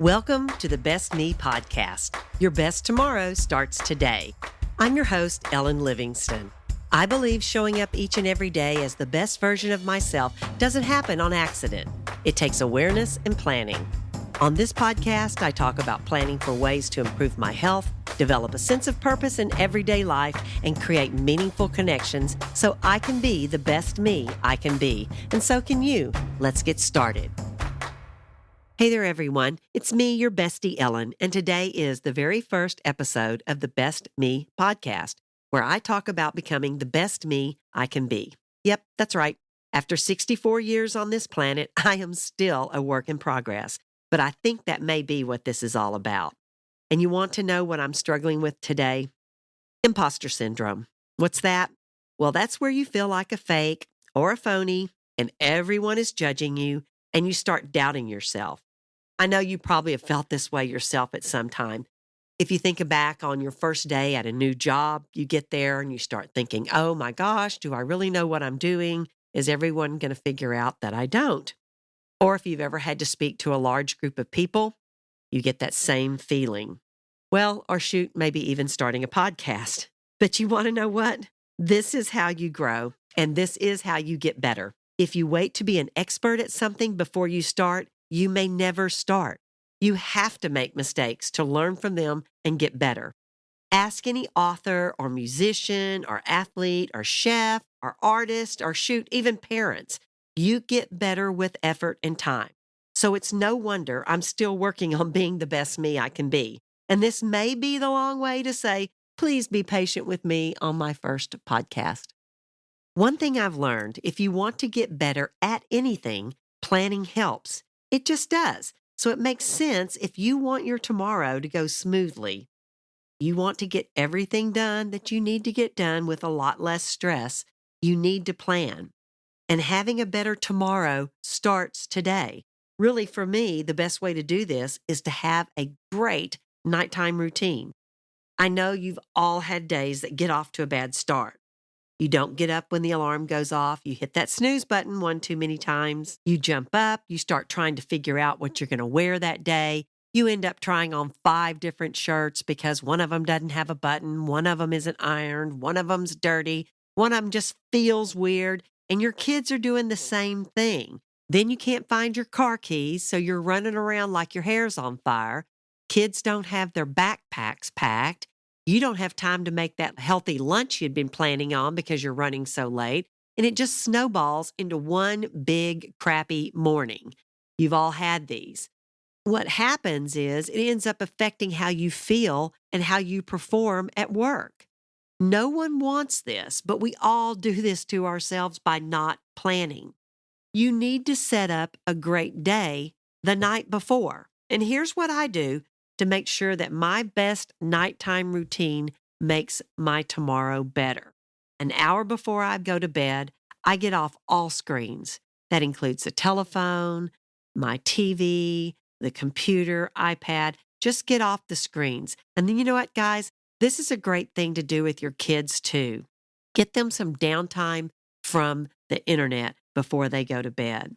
Welcome to the Best Me podcast. Your best tomorrow starts today. I'm your host, Ellen Livingston. I believe showing up each and every day as the best version of myself doesn't happen on accident. It takes awareness and planning. On this podcast, I talk about planning for ways to improve my health, develop a sense of purpose in everyday life, and create meaningful connections so I can be the best me I can be. And so can you. Let's get started. Hey there, everyone. It's me, your bestie, Ellen, and today is the very first episode of the Best Me podcast, where I talk about becoming the best me I can be. Yep, that's right. After 64 years on this planet, I am still a work in progress, but I think that may be what this is all about. And you want to know what I'm struggling with today? Imposter syndrome. What's that? Well, that's where you feel like a fake or a phony, and everyone is judging you, and you start doubting yourself. I know you probably have felt this way yourself at some time. If you think back on your first day at a new job, you get there and you start thinking, oh my gosh, do I really know what I'm doing? Is everyone going to figure out that I don't? Or if you've ever had to speak to a large group of people, you get that same feeling. Well, or shoot, maybe even starting a podcast. But you want to know what? This is how you grow, and this is how you get better. If you wait to be an expert at something before you start, you may never start. You have to make mistakes to learn from them and get better. Ask any author or musician or athlete or chef or artist or shoot, even parents. You get better with effort and time. So it's no wonder I'm still working on being the best me I can be. And this may be the long way to say, please be patient with me on my first podcast. One thing I've learned, if you want to get better at anything, planning helps. It just does. So it makes sense if you want your tomorrow to go smoothly. You want to get everything done that you need to get done with a lot less stress. You need to plan. And having a better tomorrow starts today. Really, for me, the best way to do this is to have a great nighttime routine. I know you've all had days that get off to a bad start. You don't get up when the alarm goes off. You hit that snooze button one too many times. You jump up. You start trying to figure out what you're going to wear that day. You end up trying on 5 different shirts because one of them doesn't have a button. One of them isn't ironed. One of them's dirty. One of them just feels weird. And your kids are doing the same thing. Then you can't find your car keys, so you're running around like your hair's on fire. Kids don't have their backpacks packed. You don't have time to make that healthy lunch you'd been planning on because you're running so late, and it just snowballs into one big crappy morning. You've all had these. What happens is it ends up affecting how you feel and how you perform at work. No one wants this, but we all do this to ourselves by not planning. You need to set up a great day the night before. And here's what I do to make sure that my best nighttime routine makes my tomorrow better. An hour before I go to bed, I get off all screens. That includes the telephone, my TV, the computer, iPad. Just get off the screens. And then you know what, guys? This is a great thing to do with your kids too. Get them some downtime from the internet before they go to bed.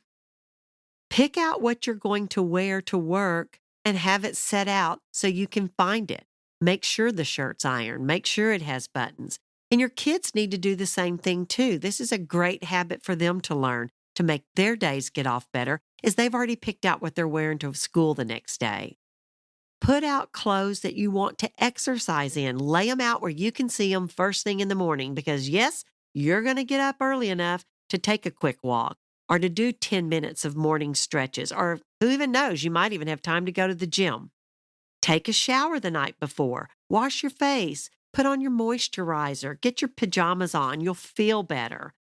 Pick out what you're going to wear to work and have it set out so you can find it. Make sure the shirt's ironed. Make sure it has buttons. And your kids need to do the same thing too. This is a great habit for them to learn to make their days get off better, as they've already picked out what they're wearing to school the next day. Put out clothes that you want to exercise in. Lay them out where you can see them first thing in the morning because, yes, you're going to get up early enough to take a quick walk or to do 10 minutes of morning stretches, or who even knows, you might even have time to go to the gym. Take a shower the night before. Wash your face. Put on your moisturizer. Get your pajamas on. You'll feel better.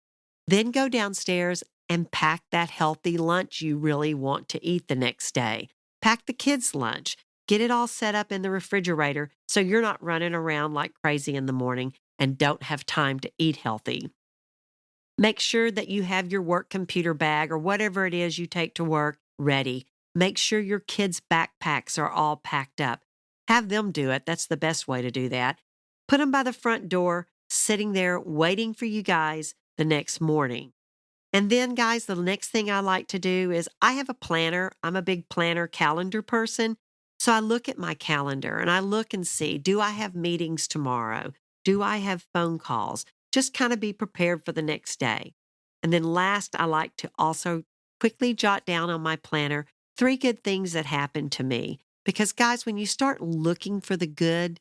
Then go downstairs and pack that healthy lunch you really want to eat the next day. Pack the kids' lunch. Get it all set up in the refrigerator so you're not running around like crazy in the morning and don't have time to eat healthy. Make sure that you have your work computer bag or whatever it is you take to work ready. Make sure your kids' backpacks are all packed up. Have them do it. That's the best way to do that. Put them by the front door, sitting there waiting for you guys the next morning. And then, guys, the next thing I like to do is I have a planner. I'm a big planner calendar person. So I look at my calendar and I look and see, do I have meetings tomorrow? Do I have phone calls? Just kind of be prepared for the next day. And then last, I like to also quickly jot down on my planner 3 good things that happened to me. Because guys, when you start looking for the good,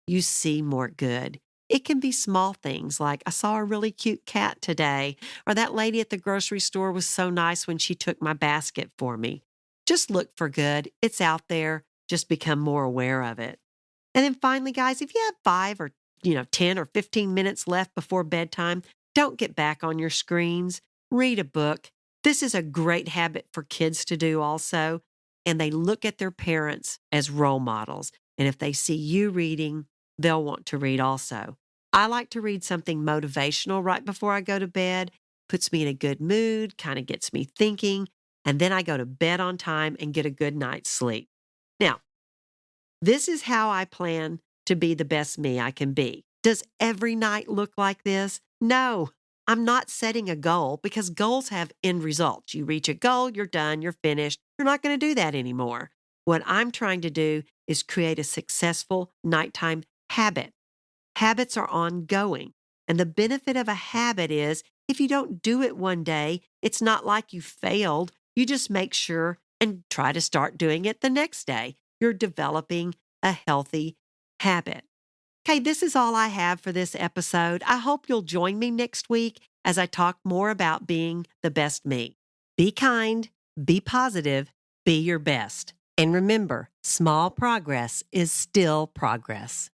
you see more good. It can be small things like I saw a really cute cat today, or that lady at the grocery store was so nice when she took my basket for me. Just look for good. It's out there. Just become more aware of it. And then finally, guys, if you have 5 or 10 or 15 minutes left before bedtime, don't get back on your screens. Read a book. This is a great habit for kids to do also. And they look at their parents as role models. And if they see you reading, they'll want to read also. I like to read something motivational right before I go to bed. Puts me in a good mood, kind of gets me thinking. And then I go to bed on time and get a good night's sleep. Now, this is how I plan to be the best me I can be. Does every night look like this? No, I'm not setting a goal because goals have end results. You reach a goal, you're done, you're finished. You're not going to do that anymore. What I'm trying to do is create a successful nighttime habit. Habits are ongoing. And the benefit of a habit is if you don't do it one day, it's not like you failed. You just make sure and try to start doing it the next day. You're developing a healthy habit. Okay, this is all I have for this episode. I hope you'll join me next week as I talk more about being the best me. Be kind, be positive, be your best. And remember, small progress is still progress.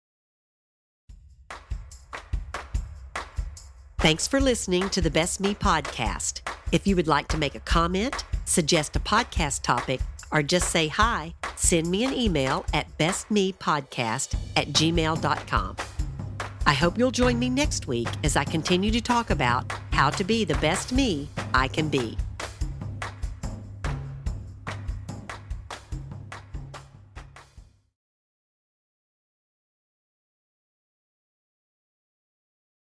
Thanks for listening to the Best Me podcast. If you would like to make a comment, suggest a podcast topic, or just say hi, send me an email at bestmepodcast@gmail.com. I hope you'll join me next week as I continue to talk about how to be the best me I can be.